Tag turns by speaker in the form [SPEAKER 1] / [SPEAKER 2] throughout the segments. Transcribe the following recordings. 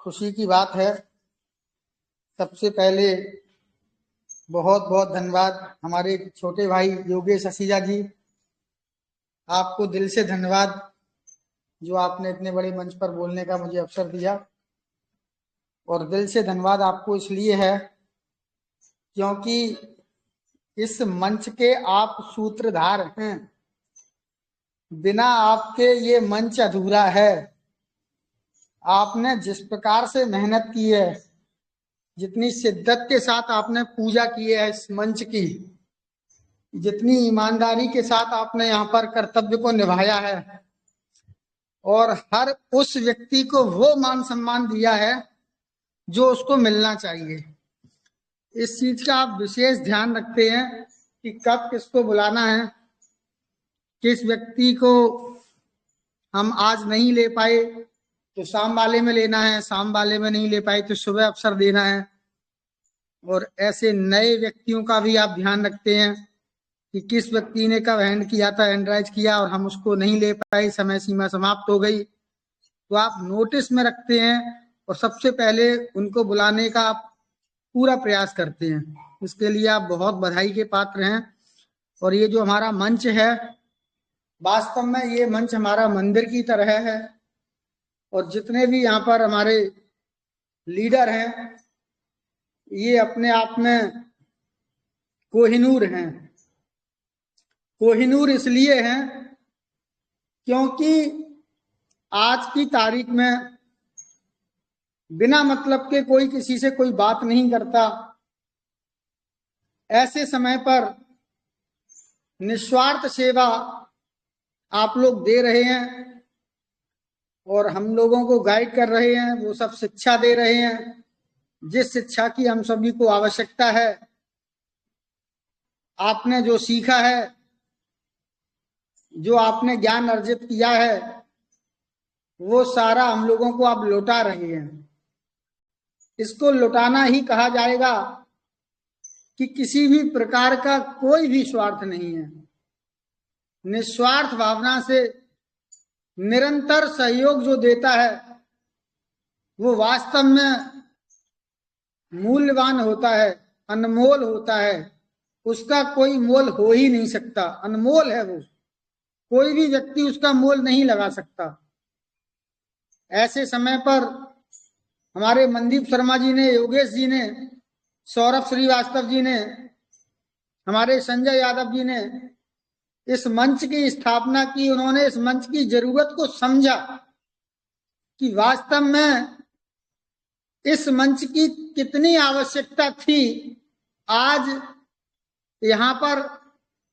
[SPEAKER 1] खुशी की बात है। सबसे पहले बहुत बहुत धन्यवाद हमारे छोटे भाई योगेश असीजा जी, आपको दिल से धन्यवाद जो आपने इतने बड़े मंच पर बोलने का मुझे अवसर दिया। और दिल से धन्यवाद आपको इसलिए है क्योंकि इस मंच के आप सूत्रधार हैं। बिना आपके ये मंच अधूरा है। आपने जिस प्रकार से मेहनत की है, जितनी शिद्दत के साथ आपने पूजा की है इस मंच की, जितनी ईमानदारी के साथ आपने यहाँ पर कर्तव्य को निभाया है और हर उस व्यक्ति को वो मान सम्मान दिया है जो उसको मिलना चाहिए। इस चीज का आप विशेष ध्यान रखते हैं कि कब किसको बुलाना है, किस व्यक्ति को हम आज नहीं ले पाए तो शाम वाले में लेना है, शाम वाले में नहीं ले पाए तो सुबह अवसर देना है। और ऐसे नए व्यक्तियों का भी आप ध्यान रखते हैं कि किस व्यक्ति ने कब हैंड किया था, हैंड राइज किया और हम उसको नहीं ले पाए, समय सीमा समाप्त हो गई, तो आप नोटिस में रखते हैं और सबसे पहले उनको बुलाने का आप पूरा प्रयास करते हैं। इसके लिए आप बहुत बधाई के पात्र हैं। और ये जो हमारा मंच है, वास्तव में ये मंच हमारा मंदिर की तरह है और जितने भी यहाँ पर हमारे लीडर हैं ये अपने आप में कोहिनूर हैं। कोहिनूर इसलिए हैं क्योंकि आज की तारीख में बिना मतलब के कोई किसी से कोई बात नहीं करता। ऐसे समय पर निस्वार्थ सेवा आप लोग दे रहे हैं और हम लोगों को गाइड कर रहे हैं, वो सब शिक्षा दे रहे हैं जिस शिक्षा की हम सभी को आवश्यकता है। आपने जो सीखा है, जो आपने ज्ञान अर्जित किया है, वो सारा हम लोगों को आप लौटा रहे हैं। इसको लौटाना ही कहा जाएगा कि किसी भी प्रकार का कोई भी स्वार्थ नहीं है। निस्वार्थ भावना से निरंतर सहयोग जो देता है वो वास्तव में मूल्यवान होता है, अनमोल होता है। उसका कोई मोल हो ही नहीं सकता, अनमोल है वो, कोई भी व्यक्ति उसका मोल नहीं लगा सकता। ऐसे समय पर हमारे मनदीप शर्मा जी ने, योगेश जी ने, सौरभ श्रीवास्तव जी ने, हमारे संजय यादव जी ने इस मंच की स्थापना की। उन्होंने इस मंच की जरूरत को समझा कि वास्तव में इस मंच की कितनी आवश्यकता थी। आज यहाँ पर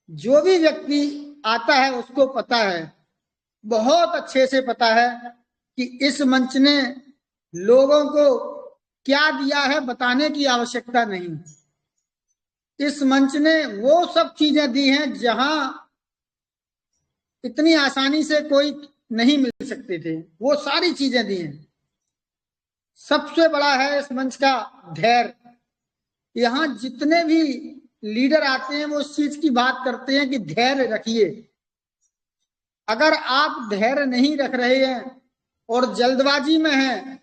[SPEAKER 1] जो भी व्यक्ति आता है उसको पता है, बहुत अच्छे से पता है कि इस मंच ने लोगों को क्या दिया है, बताने की आवश्यकता नहीं। इस मंच ने वो सब चीजें दी हैं जहां इतनी आसानी से कोई नहीं मिल सकते थे, वो सारी चीजें दी हैं। सबसे बड़ा है इस मंच का धैर्य। यहाँ जितने भी लीडर आते हैं वो उस चीज की बात करते हैं कि धैर्य रखिए। अगर आप धैर्य नहीं रख रहे हैं और जल्दबाजी में हैं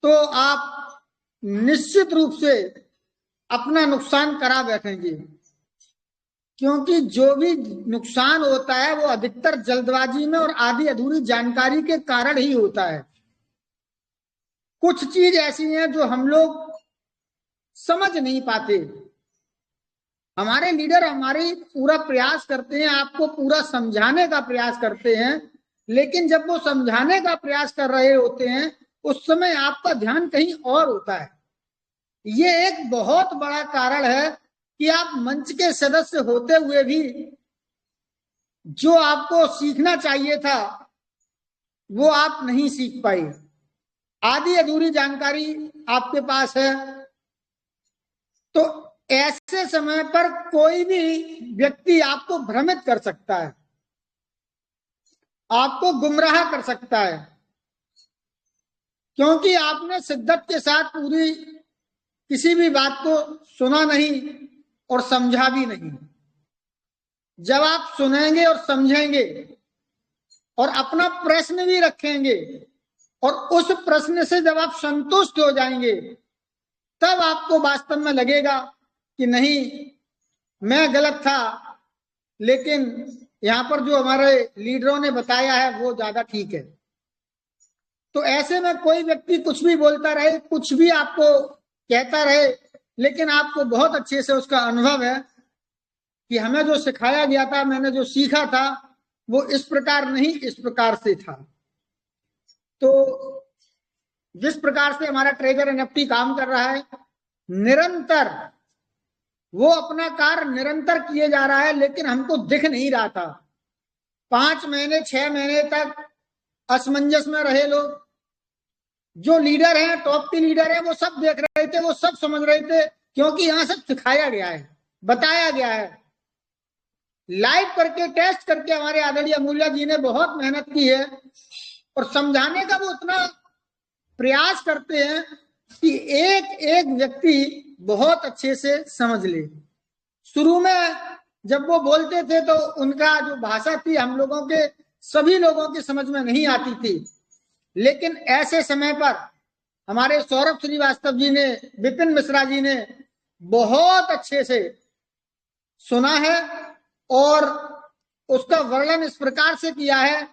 [SPEAKER 1] तो आप निश्चित रूप से अपना नुकसान करा बैठेंगे, क्योंकि जो भी नुकसान होता है वो अधिकतर जल्दबाजी में और आधी अधूरी जानकारी के कारण ही होता है। कुछ चीज ऐसी हैं जो हम लोग समझ नहीं पाते। हमारे लीडर हमारी पूरा प्रयास करते हैं, आपको पूरा समझाने का प्रयास करते हैं, लेकिन जब वो समझाने का प्रयास कर रहे होते हैं उस समय आपका ध्यान कहीं और होता है। ये एक बहुत बड़ा कारण है कि आप मंच के सदस्य होते हुए भी जो आपको सीखना चाहिए था वो आप नहीं सीख पाए। आधी अधूरी जानकारी आपके पास है। तो ऐसे समय पर कोई भी व्यक्ति आपको भ्रमित कर सकता है, आपको गुमराह कर सकता है, क्योंकि आपने शिद्दत के साथ पूरी किसी भी बात को सुना नहीं और समझा भी नहीं। जब आप सुनेंगे और समझेंगे और अपना प्रश्न भी रखेंगे और उस प्रश्न से जब आप संतुष्ट हो जाएंगे तब आपको वास्तव में लगेगा कि नहीं, मैं गलत था, लेकिन यहाँ पर जो हमारे लीडरों ने बताया है वो ज्यादा ठीक है। तो ऐसे में कोई व्यक्ति कुछ भी बोलता रहे, कुछ भी आपको कहता रहे, लेकिन आपको बहुत अच्छे से उसका अनुभव है कि हमें जो सिखाया गया था, मैंने जो सीखा था वो इस प्रकार नहीं, इस प्रकार से था। तो जिस प्रकार से हमारा ट्रेजर एनएफटी काम कर रहा है, निरंतर वो अपना कार्य निरंतर किए जा रहा है, लेकिन हमको दिख नहीं रहा था। 5 महीने 6 महीने तक असमंजस में रहे लोग। जो लीडर हैं, टॉप के लीडर हैं, वो सब देख रहे थे, वो सब समझ रहे थे, क्योंकि यहाँ सब सिखाया गया है, बताया गया है। लाइव करके, टेस्ट करके हमारे आदरणीय अमूल्या जी ने बहुत मेहनत की है और समझाने का वो इतना प्रयास करते हैं कि एक एक व्यक्ति बहुत अच्छे से समझ ले। शुरू में जब वो बोलते थे तो उनका जो भाषा थी हम लोगों के, सभी लोगों की समझ में नहीं आती थी, लेकिन ऐसे समय पर हमारे सौरभ श्रीवास्तव जी ने, विपिन मिश्रा जी ने बहुत अच्छे से सुना है और उसका वर्णन इस प्रकार से किया है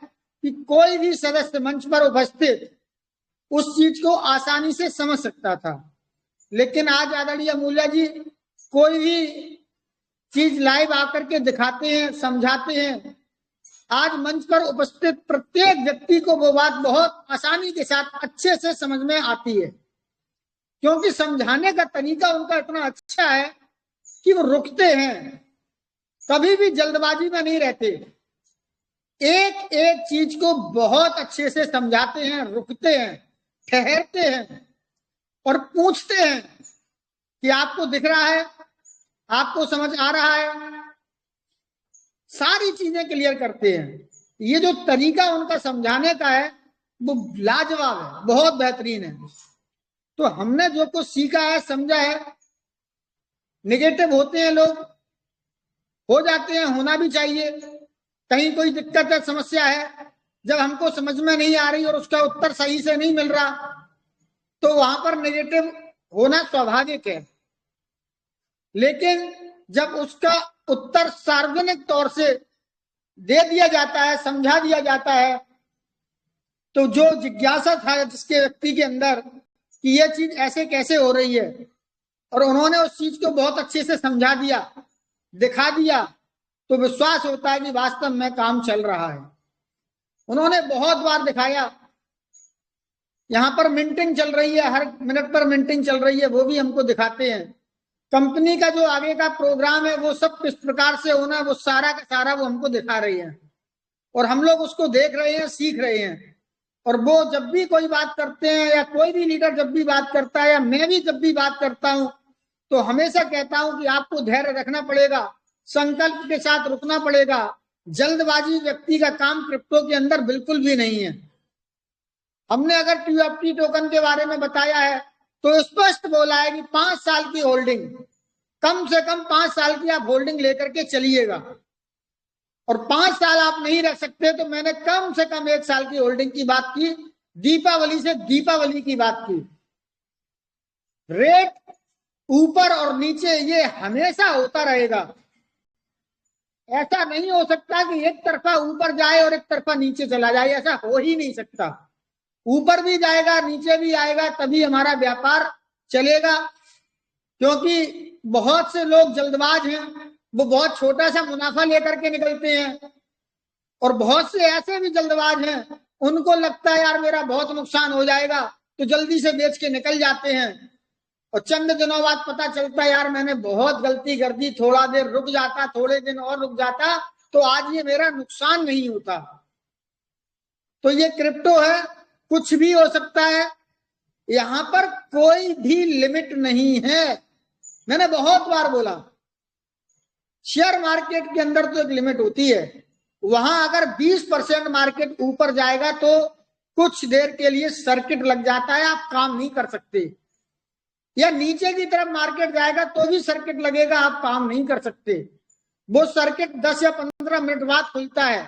[SPEAKER 1] कि कोई भी सदस्य मंच पर उपस्थित उस चीज को आसानी से समझ सकता था। लेकिन आज आदरणीय अमूल्या जी कोई भी चीज लाइव आकर के दिखाते हैं, समझाते हैं। आज मंच पर उपस्थित प्रत्येक व्यक्ति को वो बात बहुत आसानी के साथ अच्छे से समझ में आती है, क्योंकि समझाने का तरीका उनका इतना अच्छा है कि वो रुकते हैं, कभी भी जल्दबाजी में नहीं रहते, एक एक चीज को बहुत अच्छे से समझाते हैं, रुकते हैं, ठहरते हैं और पूछते हैं कि आपको दिख रहा है, आपको समझ आ रहा है, सारी चीजें क्लियर करते हैं। ये जो तरीका उनका समझाने का है वो लाजवाब है, बहुत बेहतरीन है। तो हमने जो कुछ सीखा है, समझा है, निगेटिव होते हैं लोग, हो जाते हैं, होना भी चाहिए। कहीं कोई दिक्कत है, समस्या है, जब हमको समझ में नहीं आ रही और उसका उत्तर सही से नहीं मिल रहा, तो वहां पर नेगेटिव होना स्वाभाविक है। लेकिन जब उसका उत्तर सार्वजनिक तौर से दे दिया जाता है, समझा दिया जाता है, तो जो जिज्ञासा था जिसके व्यक्ति के अंदर कि ये चीज ऐसे कैसे हो रही है, और उन्होंने उस चीज को बहुत अच्छे से समझा दिया, दिखा दिया, तो विश्वास होता है कि वास्तव में काम चल रहा है। उन्होंने बहुत बार दिखाया, यहाँ पर मिंटिंग चल रही है, हर मिनट पर मिंटिंग चल रही है, वो भी हमको दिखाते हैं। कंपनी का जो आगे का प्रोग्राम है वो सब किस प्रकार से होना है, वो सारा का सारा वो हमको दिखा रही है और हम लोग उसको देख रहे हैं, सीख रहे हैं। और वो जब भी कोई बात करते हैं, या कोई भी लीडर जब भी बात करता है, या मैं भी जब भी बात करता हूं, तो हमेशा कहता हूं कि आपको धैर्य रखना पड़ेगा, संकल्प के साथ रुकना पड़ेगा। जल्दबाजी व्यक्ति का काम क्रिप्टो के अंदर बिल्कुल भी नहीं है। हमने अगर टीएफटी टोकन के बारे में बताया है तो स्पष्ट बोला है कि 5 साल की होल्डिंग, कम से कम 5 साल की आप होल्डिंग लेकर के चलिएगा, और 5 साल आप नहीं रख सकते तो मैंने कम से कम 1 साल की होल्डिंग की बात की, दीपावली से दीपावली की बात की। रेट ऊपर और नीचे ये हमेशा होता रहेगा, ऐसा नहीं हो सकता कि एक तरफा ऊपर जाए और एक तरफा नीचे चला जाए, ऐसा हो ही नहीं सकता। ऊपर भी जाएगा, नीचे भी आएगा, तभी हमारा व्यापार चलेगा। क्योंकि बहुत से लोग जल्दबाज हैं, वो बहुत छोटा सा मुनाफा लेकर के निकलते हैं, और बहुत से ऐसे भी जल्दबाज हैं, उनको लगता है यार मेरा बहुत नुकसान हो जाएगा, तो जल्दी से बेच के निकल जाते हैं, और चंद दिनों बाद पता चलता है यार मैंने बहुत गलती कर दी, थोड़ा देर रुक जाता, थोड़े दिन और रुक जाता तो आज ये मेरा नुकसान नहीं होता। तो ये क्रिप्टो है, कुछ भी हो सकता है, यहां पर कोई भी लिमिट नहीं है। मैंने बहुत बार बोला, शेयर मार्केट के अंदर तो एक लिमिट होती है, वहां अगर 20% मार्केट ऊपर जाएगा तो कुछ देर के लिए सर्किट लग जाता है, आप काम नहीं कर सकते, या नीचे की तरफ मार्केट जाएगा तो भी सर्किट लगेगा, आप काम नहीं कर सकते। वो सर्किट 10 या 15 मिनट बाद खुलता है,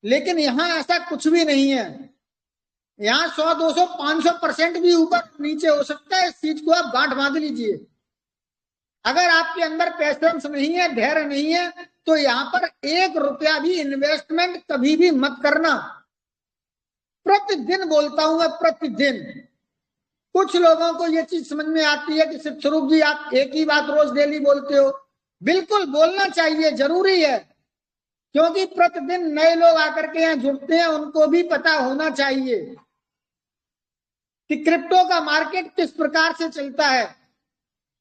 [SPEAKER 1] लेकिन यहां ऐसा कुछ भी नहीं है। यहाँ 100, 200, 500% भी ऊपर नीचे हो सकता है। इस चीज को आप गांठ बांध लीजिए। अगर आपके अंदर पेशेंस नहीं है, धैर्य नहीं है, तो यहाँ पर 1 रुपया भी इन्वेस्टमेंट कभी भी मत करना। प्रतिदिन बोलता हूं मैं, प्रतिदिन। कुछ लोगों को ये चीज समझ में आती है कि स्वरूप जी आप एक ही बात रोज डेली बोलते हो। बिल्कुल बोलना चाहिए, जरूरी है, क्योंकि प्रतिदिन नए लोग आकर के यहाँ जुड़ते हैं, उनको भी पता होना चाहिए कि क्रिप्टो का मार्केट किस प्रकार से चलता है,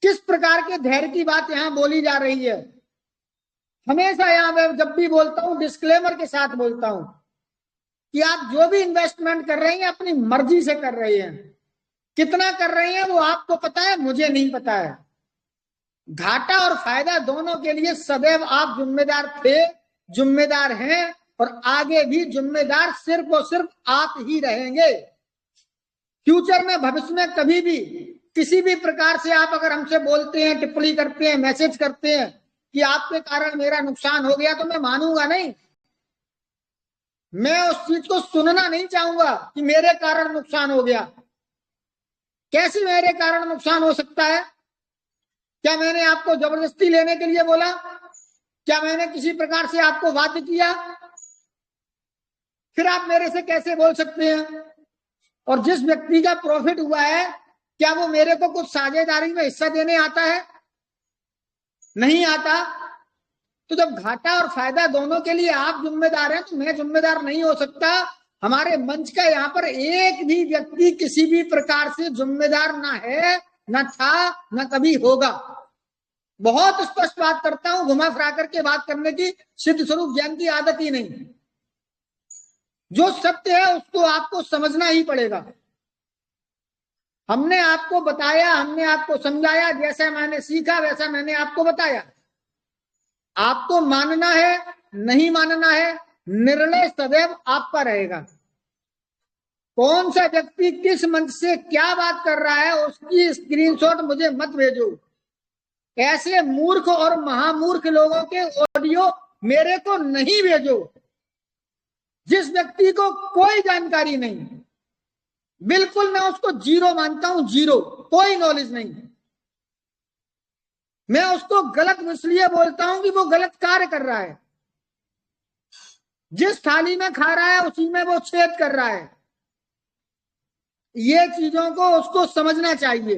[SPEAKER 1] किस प्रकार के धैर्य की बात यहाँ बोली जा रही है। हमेशा यहाँ मैं जब भी बोलता हूँ डिस्क्लेमर के साथ बोलता हूँ कि आप जो भी इन्वेस्टमेंट कर रहे हैं अपनी मर्जी से कर रहे हैं। कितना कर रहे हैं वो आपको पता है, मुझे नहीं पता है। घाटा और फायदा दोनों के लिए सदैव आप जिम्मेदार थे, जिम्मेदार हैं और आगे भी जिम्मेदार सिर्फ और सिर्फ आप ही रहेंगे। फ्यूचर में, भविष्य में कभी भी किसी भी प्रकार से आप अगर हमसे बोलते हैं, टिप्पणी करते हैं, मैसेज करते हैं कि आपके कारण मेरा नुकसान हो गया, तो मैं मानूंगा नहीं। मैं उस चीज को सुनना नहीं चाहूंगा कि मेरे कारण नुकसान हो गया। कैसे मेरे कारण नुकसान हो सकता है? क्या मैंने आपको जबरदस्ती लेने के लिए बोला? क्या मैंने किसी प्रकार से आपको बाध्य किया? फिर आप मेरे से कैसे बोल सकते हैं? और जिस व्यक्ति का प्रॉफिट हुआ है, क्या वो मेरे को कुछ साझेदारी में हिस्सा देने आता है? नहीं आता। तो जब घाटा और फायदा दोनों के लिए आप जिम्मेदार हैं, तो मैं जिम्मेदार नहीं हो सकता। हमारे मंच का यहाँ पर एक भी व्यक्ति किसी भी प्रकार से जिम्मेदार ना है, ना था, ना कभी होगा। बहुत स्पष्ट बात करता हूं, घुमा फिरा करके बात करने की सिद्ध स्वरूप ज्ञान की आदत ही नहीं। जो सत्य है उसको आपको समझना ही पड़ेगा। हमने आपको बताया, हमने आपको समझाया, जैसा मैंने सीखा वैसा मैंने आपको बताया। आपको मानना है, नहीं मानना है, निर्णय सदैव आपका रहेगा। कौन सा व्यक्ति किस मंच से क्या बात कर रहा है उसकी स्क्रीनशॉट मुझे मत भेजो। ऐसे मूर्ख और महामूर्ख लोगों के ऑडियो मेरे को नहीं भेजो। जिस व्यक्ति को कोई जानकारी नहीं, बिल्कुल मैं उसको जीरो मानता हूं, जीरो, कोई नॉलेज नहीं। मैं उसको गलत इसलिए बोलता हूं कि वो गलत कार्य कर रहा है। जिस थाली में खा रहा है उसी में वो छेद कर रहा है। ये चीजों को उसको समझना चाहिए।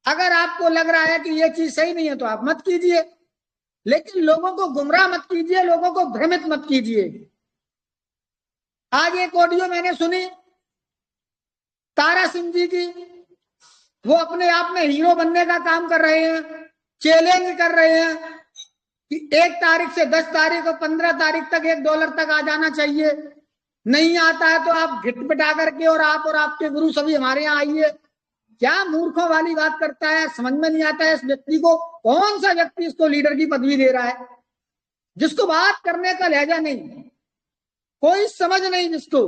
[SPEAKER 1] अगर आपको लग रहा है कि ये चीज सही नहीं है तो आप मत कीजिए, लेकिन लोगों को गुमराह मत कीजिए, लोगों को भ्रमित मत कीजिए। आज एक ऑडियो मैंने सुनी तारा सिंह जी की। वो अपने आप में हीरो बनने का काम कर रहे हैं, चैलेंज कर रहे हैं कि 1 तारीख से 10 तारीख और 15 तारीख तक $1 तक आ जाना चाहिए। नहीं आता है तो आप घिटपिटा करके और आप और आपके गुरु सभी हमारे यहाँ आइए। क्या मूर्खों वाली बात करता है, समझ में नहीं आता है इस व्यक्ति को। कौन सा व्यक्ति इसको लीडर की पदवी दे रहा है, जिसको बात करने का लहजा नहीं, कोई समझ नहीं जिसको।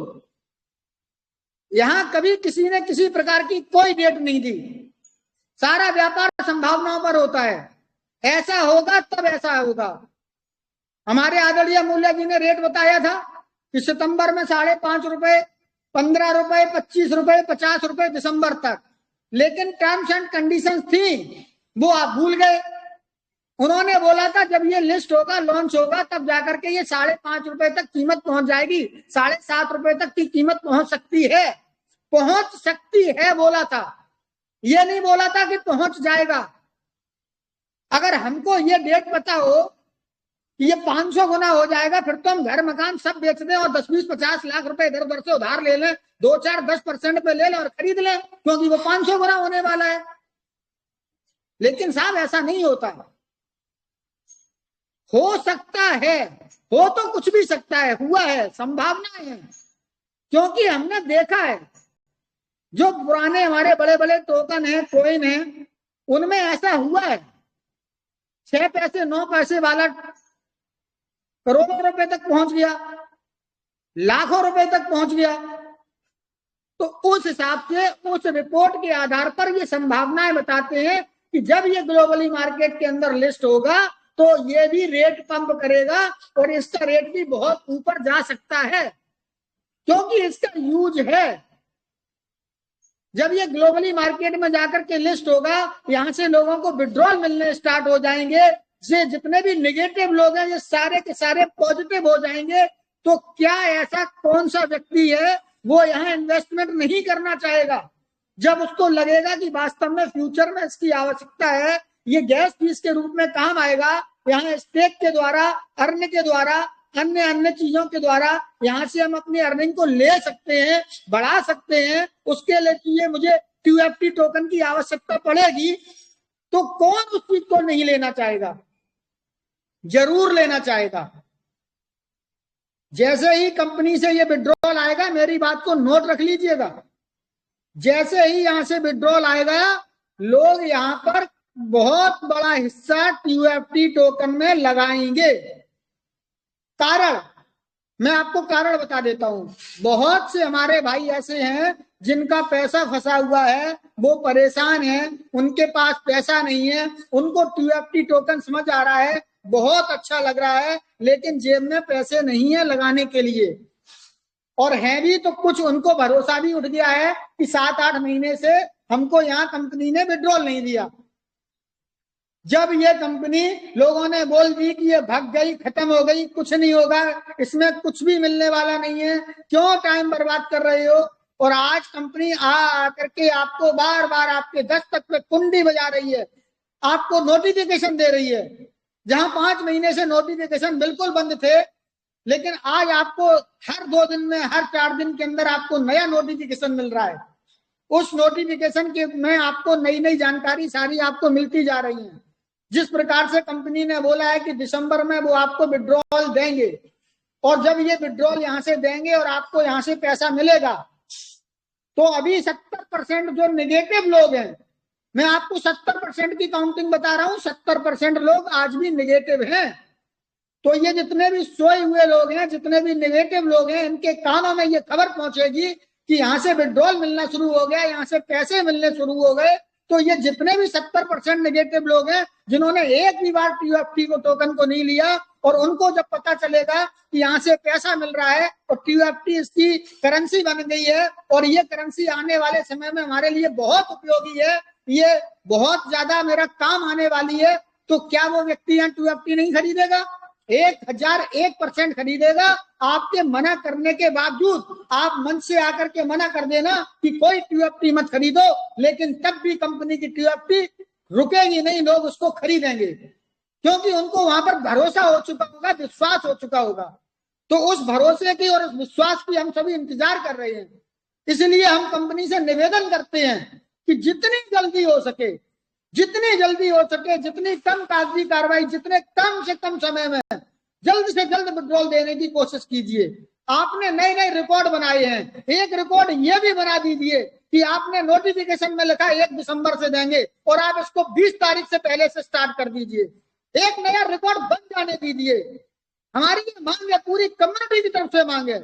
[SPEAKER 1] यहां कभी किसी ने किसी प्रकार की कोई डेट नहीं दी। सारा व्यापार संभावनाओं पर होता है। ऐसा होगा तब ऐसा होगा। हमारे आदरणीय मूल्य जी ने रेट बताया था कि सितंबर में 5.5 रुपए, 15 रुपए, 25 रुपए, 50 रुपए दिसंबर तक। लेकिन टर्म्स एंड कंडीशंस थी, वो आप भूल गए। उन्होंने बोला था जब ये लिस्ट होगा, लॉन्च होगा, तब जाकर के ये 5.5 रुपए तक कीमत पहुंच जाएगी, 7.5 रुपए तक की कीमत पहुंच सकती है, पहुंच सकती है बोला था। ये नहीं बोला था कि पहुंच जाएगा। अगर हमको ये डेट पता हो कि ये 500 गुना हो जाएगा, फिर तो हम घर मकान सब बेच दें और 10, 20, 50 लाख रुपए इधर उधर से उधार ले लें, 2, 4, 10% पे ले लें और खरीद लें, क्योंकि वो 500 गुना होने वाला है। लेकिन साहब ऐसा नहीं होता है। हो सकता है, हो तो कुछ भी सकता है, हुआ है, संभावना है, क्योंकि हमने देखा है जो पुराने हमारे बड़े बड़े टोकन है, कॉइन है, उनमें ऐसा हुआ है। 6 पैसे 9 पैसे वाला करोड़ों रुपए तक पहुंच गया, लाखों रुपए तक पहुंच गया। तो उस हिसाब से उस रिपोर्ट के आधार पर ये संभावनाएं बताते हैं कि जब ये ग्लोबली मार्केट के अंदर लिस्ट होगा तो ये भी रेट पंप करेगा और इसका रेट भी बहुत ऊपर जा सकता है, क्योंकि इसका यूज है। जब ये ग्लोबली मार्केट में जाकर के लिस्ट होगा, यहां से लोगों को विड्रॉल मिलने स्टार्ट हो जाएंगे, ये जितने भी नेगेटिव लोग हैं ये सारे के सारे पॉजिटिव हो जाएंगे। तो क्या ऐसा कौन सा व्यक्ति है वो यहाँ इन्वेस्टमेंट नहीं करना चाहेगा, जब उसको लगेगा कि वास्तव में फ्यूचर में इसकी आवश्यकता है, ये गैस फीस के रूप में काम आएगा, यहाँ स्टेक के द्वारा, अर्न के द्वारा, अन्य अन्य चीजों के द्वारा यहाँ से हम अपनी अर्निंग को ले सकते हैं, बढ़ा सकते हैं। उसके लिए मुझे QFT टोकन की आवश्यकता पड़ेगी, तो कौन उस चीज को नहीं लेना चाहेगा, जरूर लेना चाहेगा। जैसे ही कंपनी से ये विड्रॉल आएगा, मेरी बात को नोट रख लीजिएगा, जैसे ही यहां से विड्रॉल आएगा, लोग यहां पर बहुत बड़ा हिस्सा QFT टोकन में लगाएंगे। कारण मैं आपको कारण बता देता हूं। बहुत से हमारे भाई ऐसे हैं जिनका पैसा फंसा हुआ है, वो परेशान है, उनके पास पैसा नहीं है, उनको QFT टोकन समझ आ रहा है, बहुत अच्छा लग रहा है, लेकिन जेब में पैसे नहीं है लगाने के लिए, और है भी तो कुछ उनको भरोसा भी उठ गया है कि 7-8 महीने से हमको यहाँ कंपनी ने विड्रॉल नहीं दिया। जब ये कंपनी लोगों ने बोल दी कि ये भाग गई, खत्म हो गई, कुछ नहीं होगा, इसमें कुछ भी मिलने वाला नहीं है, क्यों टाइम बर्बाद कर रहे हो, और आज कंपनी आ करके आपको बार बार आपके दस्तक पे कुंडी बजा रही है, आपको नोटिफिकेशन दे रही है, जहां 5 महीने से नोटिफिकेशन बिल्कुल बंद थे, लेकिन आज आपको हर 2 दिन में, हर 4 दिन के अंदर आपको नया नोटिफिकेशन मिल रहा है। उस नोटिफिकेशन के में आपको नई नई जानकारी सारी आपको मिलती जा रही है। जिस प्रकार से कंपनी ने बोला है कि दिसंबर में वो आपको विड्रॉल देंगे, और जब ये विड्रॉल यहां से देंगे और आपको यहां से पैसा मिलेगा, तो अभी 70% जो नेगेटिव लोग हैं, मैं आपको 70% की काउंटिंग बता रहा हूं, 70% लोग आज भी नेगेटिव हैं। तो ये जितने भी सोए हुए लोग हैं, जितने भी नेगेटिव लोग हैं, इनके कानों में ये खबर पहुंचेगी कि यहाँ से विड्रॉल मिलना शुरू हो गया, यहाँ से पैसे मिलने शुरू हो गए। तो ये जितने भी 70% नेगेटिव लोग हैं, जिन्होंने एक भी बार QFT को टोकन को नहीं लिया, और उनको जब पता चलेगा कि यहाँ से पैसा मिल रहा है और QFT इसकी करेंसी बन गई है, और ये करेंसी आने वाले समय में हमारे लिए बहुत उपयोगी है, ये बहुत ज्यादा मेरा काम आने वाली है, तो क्या वो व्यक्ति यहाँ QFT नहीं खरीदेगा? 1001% खरीदेगा। आपके मना करने के बावजूद आप मन से आकर के मना कर देना कि कोई QFT मत खरीदो, लेकिन तब भी कंपनी की QFT रुकेगी नहीं, लोग उसको खरीदेंगे, क्योंकि उनको वहां पर भरोसा हो चुका होगा, विश्वास हो चुका होगा। तो उस भरोसे की और उस विश्वास की हम सभी इंतजार कर रहे हैं। इसलिए हम कंपनी से निवेदन करते हैं कि जितनी जल्दी हो सके, जितनी जल्दी हो सके, जितनी कम कागजी कार्रवाई, जितने कम से कम समय में जल्द से जल्द विड्रॉल देने की कोशिश कीजिए। आपने नए नए रिकॉर्ड बनाए हैं, एक रिकॉर्ड ये भी बना दीजिए कि आपने नोटिफिकेशन में लिखा 1 दिसंबर से देंगे, और आप इसको 20 तारीख से पहले से स्टार्ट कर दीजिए। एक नया रिकॉर्ड बन जाने दीजिए। हमारी ये मांग है, पूरी कम्युनिटी की तरफ से मांग है।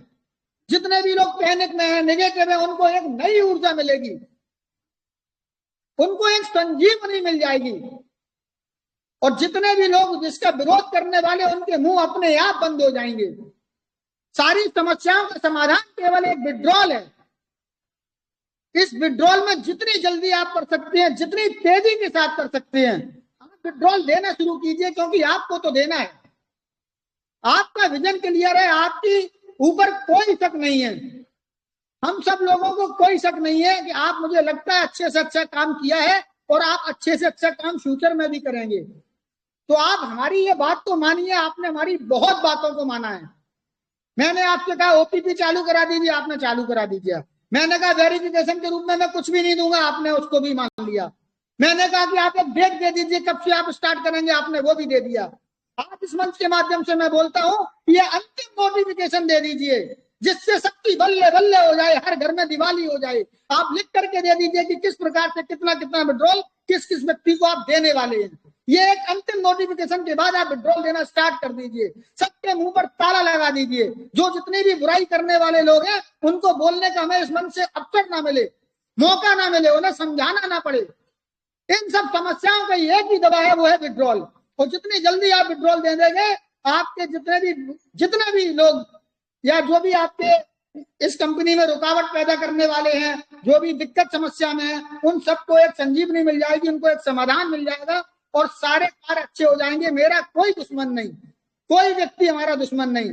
[SPEAKER 1] जितने भी लोग पैनिक में है, नेगेटिव है, उनको एक नई ऊर्जा मिलेगी, उनको एक संजीवनी मिल जाएगी, और जितने भी लोग जिसका विरोध करने वाले, उनके मुंह अपने आप बंद हो जाएंगे। सारी समस्याओं का समाधान केवल एक विड्रॉल है। इस विड्रॉल में जितनी जल्दी आप कर सकते हैं, जितनी तेजी के साथ कर सकते हैं, आप विड्रॉल देना शुरू कीजिए, क्योंकि आपको तो देना है। आपका विजन क्लियर है, आपकी ऊपर कोई शक नहीं है, हम सब लोगों को कोई शक नहीं है कि आप, मुझे लगता है, अच्छे से अच्छा काम किया है, और आप अच्छे से अच्छा काम फ्यूचर में भी करेंगे। तो आप हमारी ये बात तो मानिए, आपने हमारी बहुत बातों को माना है। मैंने आपसे कहा OTP चालू करा दीजिए, आपने चालू करा दीजिए। मैंने कहा वेरिफिकेशन के रूप में मैं कुछ भी नहीं दूंगा, आपने उसको भी मान लिया। मैंने कहा कि आप एक डेट दे दीजिए कब से आप स्टार्ट करेंगे, आपने वो भी दे दिया। आज इस मंच के माध्यम से मैं बोलता हूं, ये अंतिम नोटिफिकेशन दे दीजिए, जिससे सबकी बल्ले बल्ले हो जाए, हर घर में दिवाली हो जाए। आप लिख करके दे दीजिए कि किस प्रकार से कितना कितना विड्रॉल किस किस व्यक्ति को आप देने वाले हैं। ये एक अंतिम नोटिफिकेशन के बाद आप विड्रॉल देना स्टार्ट कर दीजिए। सबके मुंह पर ताला लगा दीजिए। जो जितनी भी बुराई करने वाले लोग हैं, उनको बोलने का हमें इस मंच से अवसर ना मिले, मौका ना मिले, उन्हें समझाना ना पड़े। इन सब समस्याओं का एक ही दवा है, वो है विड्रॉल। और जितनी जल्दी आप विड्रॉल दे देंगे, आपके जितने भी लोग या जो भी आपके इस कंपनी में रुकावट पैदा करने वाले हैं, जो भी दिक्कत समस्या में है, उन सबको एक संजीवनी मिल जाएगी, उनको एक समाधान मिल जाएगा और सारे कार्य अच्छे हो जाएंगे। मेरा कोई दुश्मन नहीं, कोई व्यक्ति हमारा दुश्मन नहीं।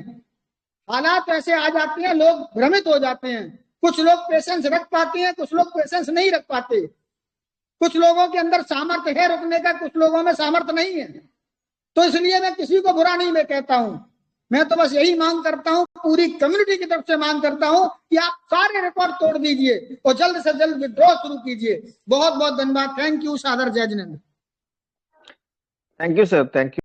[SPEAKER 1] हालात ऐसे आ जाते हैं, लोग भ्रमित हो जाते हैं, कुछ लोग पेशेंस रख पाते हैं, कुछ लोग पेशेंस नहीं रख पाते, कुछ लोगों के अंदर सामर्थ्य है रुकने का, कुछ लोगों में सामर्थ्य नहीं है। तो इसलिए मैं किसी को बुरा नहीं मैं कहता हूं, मैं तो बस यही मांग करता हूं, पूरी कम्युनिटी की तरफ से मांग करता हूं कि आप सारे रिकॉर्ड तोड़ दीजिए और जल्द से जल्द विड्रॉ शुरू कीजिए। बहुत बहुत धन्यवाद। Thank you. सादर जय Jinendra.
[SPEAKER 2] Thank you sir, thank you.